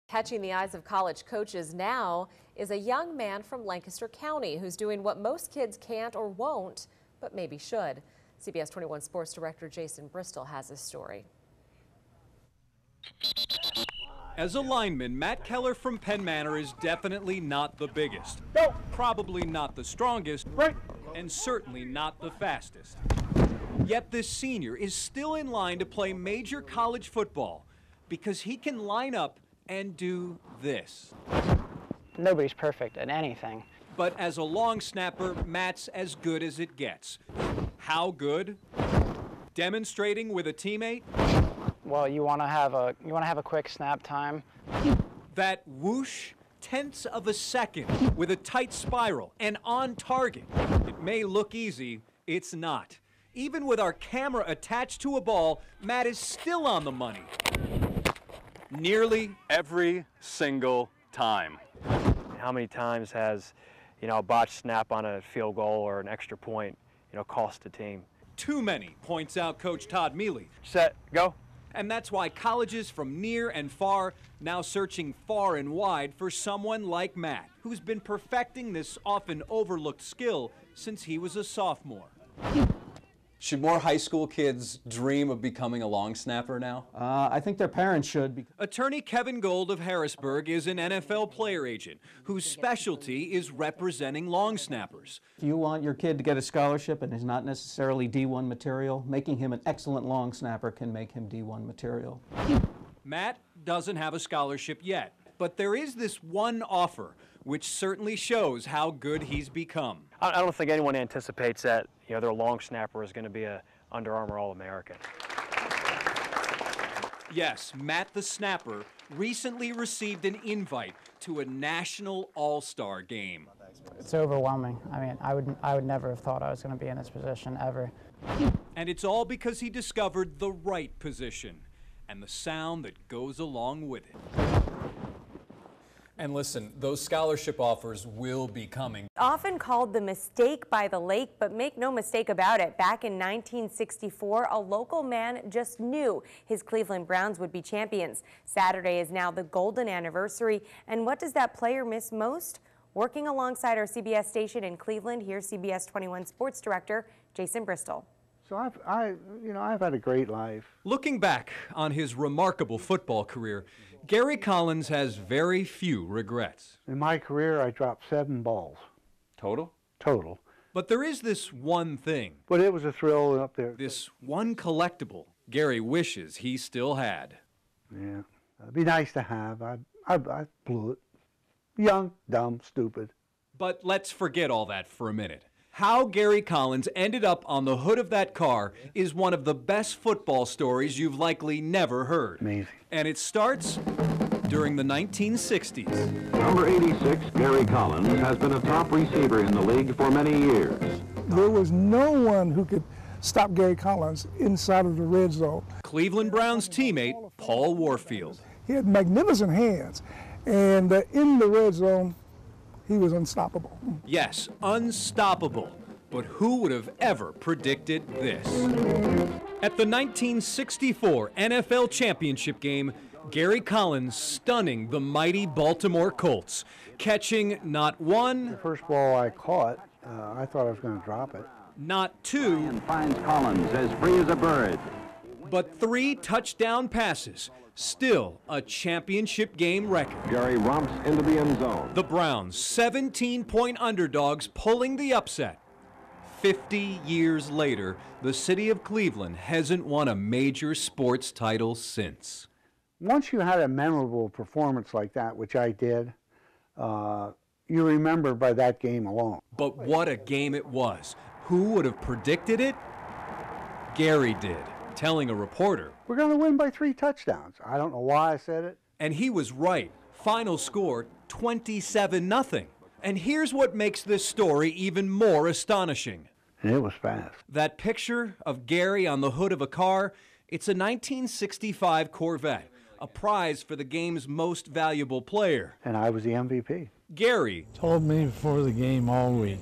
Catching the eyes of college coaches now is a young man from Lancaster County who's doing what most kids can't or won't, but maybe should. CBS 21 Sports Director Jason Bristol has this story. As a lineman, Matt Keller from Penn Manor is definitely not the biggest, probably not the strongest, and certainly not the fastest. Yet this senior is still in line to play major college football because he can line up and do this. Nobody's perfect at anything. But as a long snapper, Matt's as good as it gets. How good? Demonstrating with a teammate? Well, you want to have a quick snap time. That whoosh, tenths of a second with a tight spiral and on target. It may look easy, it's not. Even with our camera attached to a ball, Matt is still on the money. Nearly every single time. How many times has, a botched snap on a field goal or an extra point, cost the team? Too many, points out Coach Todd Mealy. Set, go. And that's why colleges from near and far now searching far and wide for someone like Matt, who's been perfecting this often overlooked skill since he was a sophomore. Should more high school kids dream of becoming a long snapper now? I think their parents should. Attorney Kevin Gold of Harrisburg is an NFL player agent whose specialty is representing long snappers. If you want your kid to get a scholarship and is not necessarily D1 material, making him an excellent long snapper can make him D1 material. Matt doesn't have a scholarship yet, but there is this one offer which certainly shows how good he's become. I don't think anyone anticipates that their long snapper is going to be a Under Armour All-American. Yes, Matt the snapper recently received an invite to a national all-star game. It's overwhelming. I mean, I would never have thought I was going to be in this position ever. And it's all because he discovered the right position and the sound that goes along with it. And listen, those scholarship offers will be coming. Often called the mistake by the lake, but make no mistake about it. Back in 1964, a local man just knew his Cleveland Browns would be champions. Saturday is now the golden anniversary. And what does that player miss most? Working alongside our CBS station in Cleveland, here's CBS 21 Sports Director Jason Bristol. So I've had a great life. Looking back on his remarkable football career, Gary Collins has very few regrets. In my career, I dropped 7 balls. Total? Total. But there is this one thing. But it was a thrill up there. This one collectible Gary wishes he still had. Yeah, it'd be nice to have. I blew it. Young, dumb, stupid. But let's forget all that for a minute. How Gary Collins ended up on the hood of that car is one of the best football stories you've likely never heard. Amazing. And it starts during the 1960s. Number 86, Gary Collins, has been a top receiver in the league for many years. There was no one who could stop Gary Collins inside of the red zone. Cleveland Browns teammate Paul Warfield. He had magnificent hands, and in the red zone, he was unstoppable. Yes, unstoppable. But who would have ever predicted this? At the 1964 NFL Championship game, Gary Collins stunning the mighty Baltimore Colts, catching not one, The first ball I caught, I thought I was going to drop it. not two, And finds Collins as free as a bird. but 3 touchdown passes. Still a championship game record. Gary romps into the end zone. The Browns, 17-point underdogs, pulling the upset. 50 years later, the city of Cleveland hasn't won a major sports title since. Once you had a memorable performance like that, which I did, you remember by that game alone. But what a game it was. Who would have predicted it? Gary did, telling a reporter. We're going to win by 3 touchdowns. I don't know why I said it. And he was right. Final score, 27-0. And here's what makes this story even more astonishing. And it was fast. That picture of Gary on the hood of a car, it's a 1965 Corvette, a prize for the game's most valuable player. And I was the MVP. Gary told me before the game all week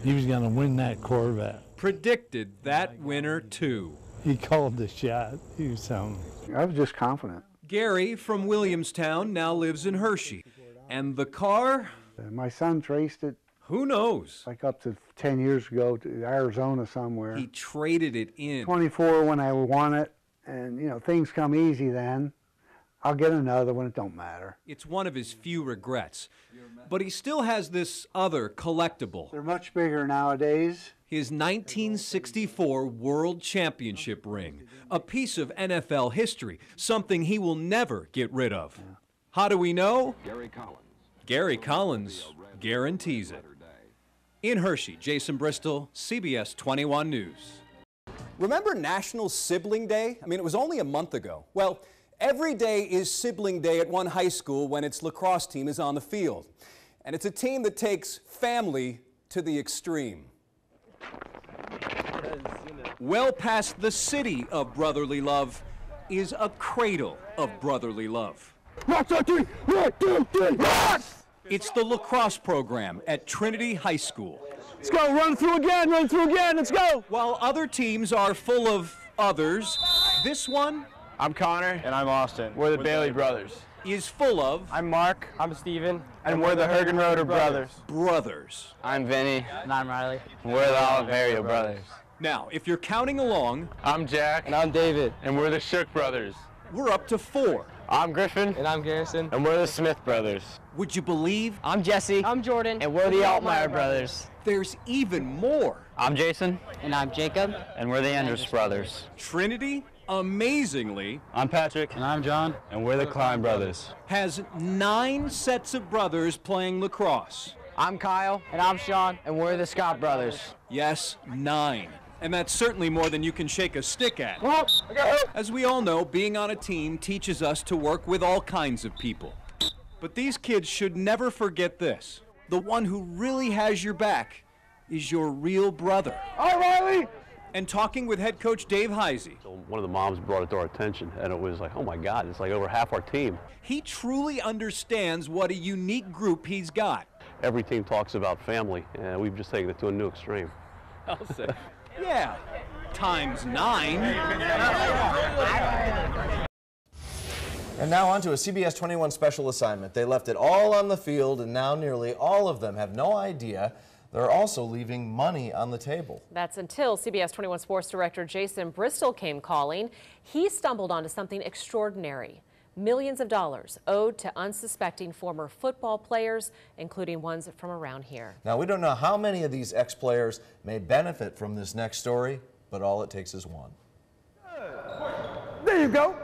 he was going to win that Corvette. Predicted that winner too. He called the shot. He was telling me. I was just confident. Gary from Williamstown now lives in Hershey. And the car? My son traced it. Who knows? Like up to 10 years ago to Arizona somewhere. He traded it in. 24 when I won it, and you know, things come easy then. I'll get another one, it don't matter. It's one of his few regrets. But he still has this other collectible. They're much bigger nowadays. His 1964 World Championship ring. A piece of NFL history, something he will never get rid of. Yeah. How do we know? Gary Collins guarantees it. In Hershey, Jason Bristol, CBS 21 News. Remember National Sibling Day? I mean, it was only a month ago. Well, every day is Sibling Day at one high school when its lacrosse team is on the field. And it's a team that takes family to the extreme. Well past the city of brotherly love is a cradle of brotherly love. 1, 2, 3, It's the lacrosse program at Trinity High School. Let's go, run through again, let's go! While other teams are full of others, this one I'm Connor. And I'm Austin. We're the Bailey brothers. Is full of... I'm Mark. I'm Steven. And we're the Hergenroder brothers. Brothers. I'm Vinny. And I'm Riley. And we're the Oliverio brothers. Now, if you're counting along... I'm Jack. And I'm David. And we're the Shook brothers. We're up to 4. I'm Griffin. And I'm Garrison. And we're the Smith brothers. Would you believe? I'm Jesse. I'm Jordan. And we're the Altmeyer brothers. There's even more. I'm Jason. And I'm Jacob. And we're the Andrus brothers. Trinity, amazingly... I'm Patrick. And I'm John. And we're the Klein brothers. ...has 9 sets of brothers playing lacrosse. I'm Kyle. And I'm Sean. And we're the Scott brothers. Yes, 9. And that's certainly more than you can shake a stick at. As we all know, being on a team teaches us to work with all kinds of people. But these kids should never forget this. The one who really has your back is your real brother. All right, Riley! And talking with head coach Dave Heisey. So one of the moms brought it to our attention, and it was like, oh my God, it's like over half our team. He truly understands what a unique group he's got. Every team talks about family, and we've just taken it to a new extreme. I'll say. Yeah, times 9. And now on to a CBS 21 special assignment. They left it all on the field, and now nearly all of them have no idea they're also leaving money on the table. That's until CBS 21 sports director Jason Bristol came calling. He stumbled onto something extraordinary. Millions of dollars owed to unsuspecting former football players, including ones from around here. Now, we don't know how many of these ex-players may benefit from this next story, but all it takes is one. There you go.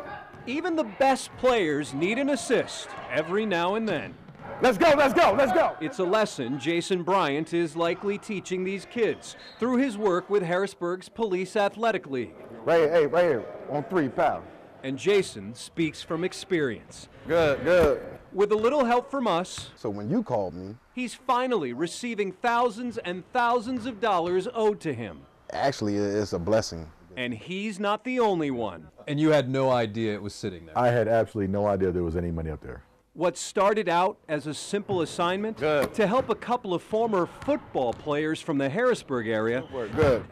Even the best players need an assist every now and then. Let's go, let's go, let's go. It's a lesson Jason Bryant is likely teaching these kids through his work with Harrisburg's Police Athletic League. Right here, on 3, pal. And Jason speaks from experience. Good. With a little help from us, So when you called me, he's finally receiving thousands and thousands of dollars owed to him. actually it's a blessing. And he's not the only one. And you had no idea it was sitting there. I had absolutely no idea there was any money up there. What started out as a simple assignment to help a couple of former football players from the Harrisburg area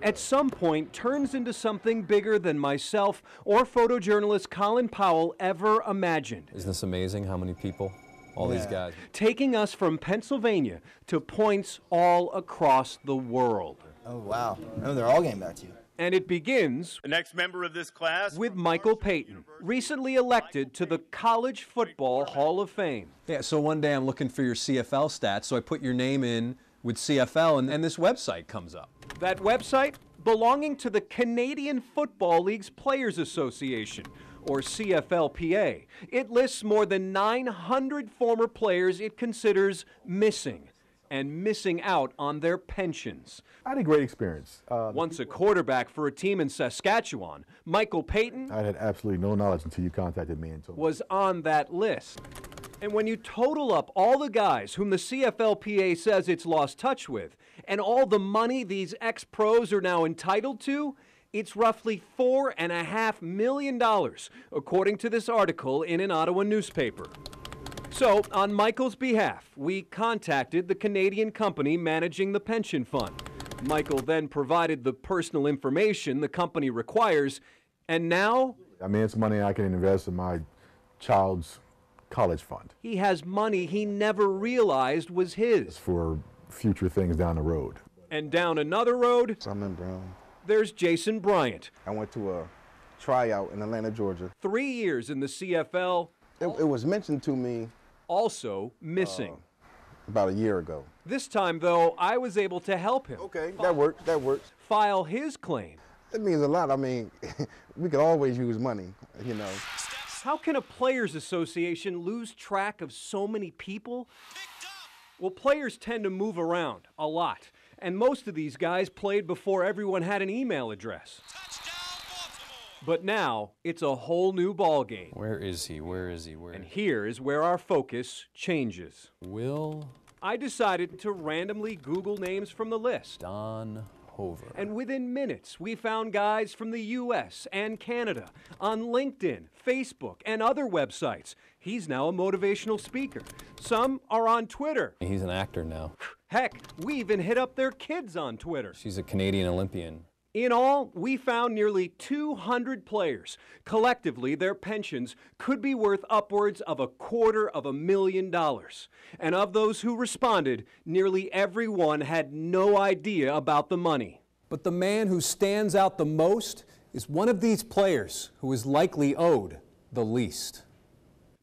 at some point turns into something bigger than myself or photojournalist Colin Powell ever imagined. Isn't this amazing how many people, all these guys? Taking us from Pennsylvania to points all across the world. Oh, wow. Oh, they're all getting back to you. And it begins the next member of this class with Michael Payton, recently elected to the College Football Hall of Fame. Yeah, so one day I'm looking for your CFL stats, so I put your name in with CFL, and this website comes up. That website belonging to the Canadian Football League's Players Association, or CFLPA. It lists more than 900 former players it considers missing and missing out on their pensions. I had a great experience. Once a quarterback for a team in Saskatchewan, Michael Payton I had absolutely no knowledge until you contacted me and told me. was on that list. And when you total up all the guys whom the CFLPA says it's lost touch with, and all the money these ex-pros are now entitled to, it's roughly $4.5 million, according to this article in an Ottawa newspaper. So, on Michael's behalf, we contacted the Canadian company managing the pension fund. Michael then provided the personal information the company requires, and now... I mean, it's money I can invest in my child's college fund. He has money he never realized was his. For future things down the road. And down another road, there's Jason Bryant. I went to a tryout in Atlanta, Georgia. 3 years in the CFL. It was mentioned to me. Also missing. About a year ago. This time, though, I was able to help him. Okay, that works, that works. File his claim. That means a lot. I mean, we could always use money, you know. How can a players' association lose track of so many people? Well, players tend to move around a lot, and most of these guys played before everyone had an email address. But now, it's a whole new ballgame. Where is he? Where is he? Where? And here is where our focus changes. Will I decided to randomly Google names from the list. Don Hover. And within minutes, we found guys from the U.S. and Canada on LinkedIn, Facebook, and other websites. He's now a motivational speaker. Some are on Twitter. He's an actor now. Heck, we even hit up their kids on Twitter. She's a Canadian Olympian. In all, we found nearly 200 players. Collectively, their pensions could be worth upwards of $250,000. And of those who responded, nearly everyone had no idea about the money. But the man who stands out the most is one of these players who is likely owed the least.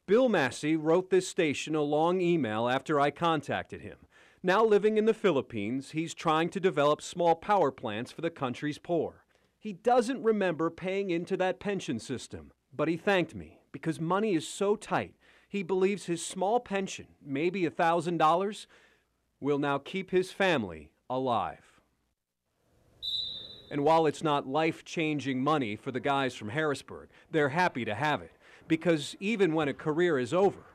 Bill Massey wrote this station a long email after I contacted him. Now living in the Philippines, he's trying to develop small power plants for the country's poor. He doesn't remember paying into that pension system, but he thanked me because money is so tight, he believes his small pension, maybe $1,000, will now keep his family alive. And while it's not life-changing money for the guys from Harrisburg, they're happy to have it because even when a career is over,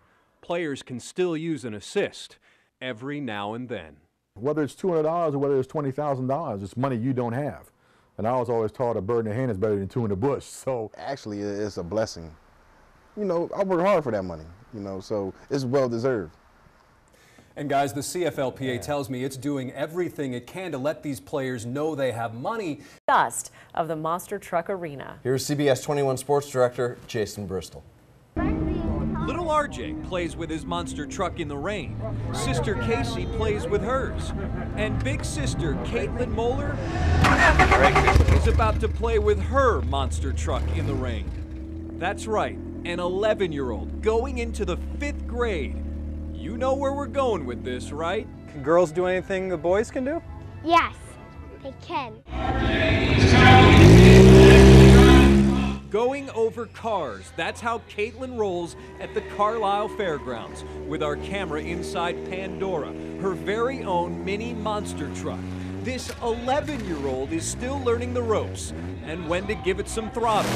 players can still use an assist every now and then. Whether it's $200 or whether it's $20,000, it's money you don't have. And I was always taught a bird in the hand is better than two in the bush. So actually, it's a blessing. You know, I work hard for that money, you know, so it's well deserved. And guys, the CFLPA tells me it's doing everything it can to let these players know they have money. Dust of the Monster Truck Arena. Here's CBS 21 Sports Director Jason Bristol. Little RJ plays with his monster truck in the rain. Sister Casey plays with hers. And big sister Caitlin Moeller is about to play with her monster truck in the rain. That's right, an 11-year-old going into the 5th grade. You know where we're going with this, right? Can girls do anything the boys can do? Yes, they can. Going over cars, that's how Caitlin rolls at the Carlisle Fairgrounds with our camera inside Pandora, her very own mini monster truck. This 11-year-old is still learning the ropes and when to give it some throttle.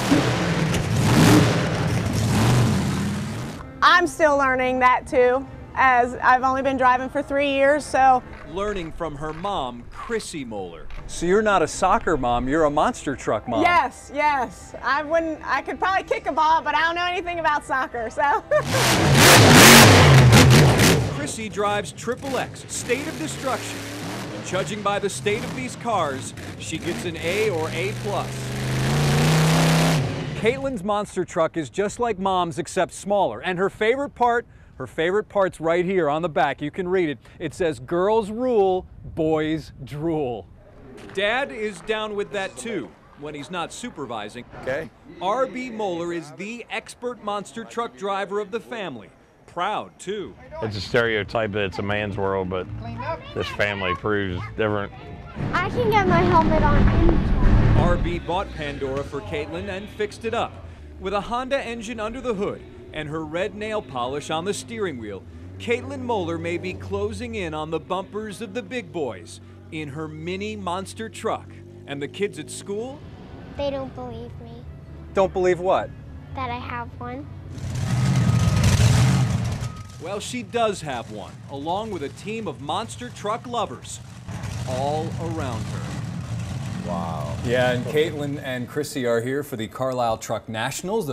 I'm still learning that too, as I've only been driving for 3 years, so. Learning from her mom, Chrissy Moeller. So you're not a soccer mom, you're a monster truck mom. Yes, yes. I could probably kick a ball, but I don't know anything about soccer, so. Chrissy drives XXX, State of Destruction. And judging by the state of these cars, she gets an A or A+. Caitlin's monster truck is just like Mom's except smaller, and her favorite part's right here on the back. You can read it. It says, "Girls rule, boys drool." Dad is down with that too, when he's not supervising. Okay. R.B. Moeller is the expert monster truck driver of the family. Proud too. It's a stereotype that it's a man's world, but this family proves different. I can get my helmet on anytime. R.B. bought Pandora for Caitlin and fixed it up. With a Honda engine under the hood and her red nail polish on the steering wheel, Caitlin Moeller may be closing in on the bumpers of the big boys in her mini monster truck. And the kids at school? They don't believe me. Don't believe what? That I have one. Well, she does have one, along with a team of monster truck lovers all around her. Wow. Yeah, and Caitlin and Chrissy are here for the Carlisle Truck Nationals.